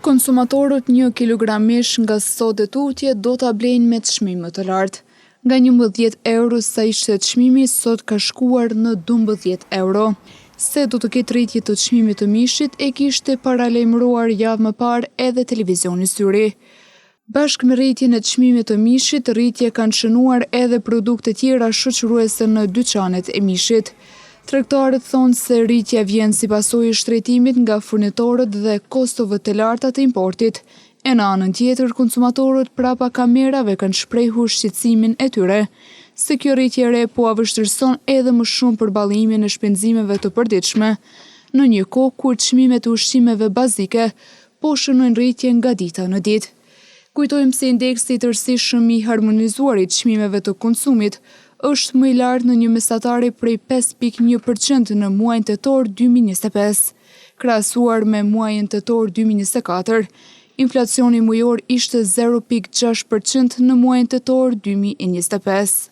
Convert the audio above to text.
Konsumatorët 1 kilogram mish nga sode tutje do ta blejnë me çmim më të lartë. Nga 11 euro sa ishte çmimi, sot ka shkuar në 12 euro. Se do të ketë rritje të çmimit të mishit e kishte paralajmëruar javë më parë edhe Televizioni Syri. Bashkë me rritjen e çmimit të mishit, rritje kanë shënuar edhe produkte tjera shoqëruese në dyqanet e mishit. Tregtarët thonë se rritja vjen si pasojë e shtrejtimit nga furnitorët dhe kostove të larta të importit. E në anën tjetër, konsumatorët prapa kamerave kanë shprehur shqetësimin e tyre se kjo rritje e re po a vështirëson edhe më shumë përballimin e shpenzimeve të përditshme, në një kohë kur çmimet e ushqimeve bazike po shënojnë rritje nga dita në ditë. Kujtojmë se indeksi i tërësishëm i harmonizuar i çmimeve të konsumit është më i lartë në një mesatare prej 5.1% në muajin tetor 2025, krahasuar me muajin tetor 2024. Inflacioni mujor ishte 0.6% në muajin tetor 2025.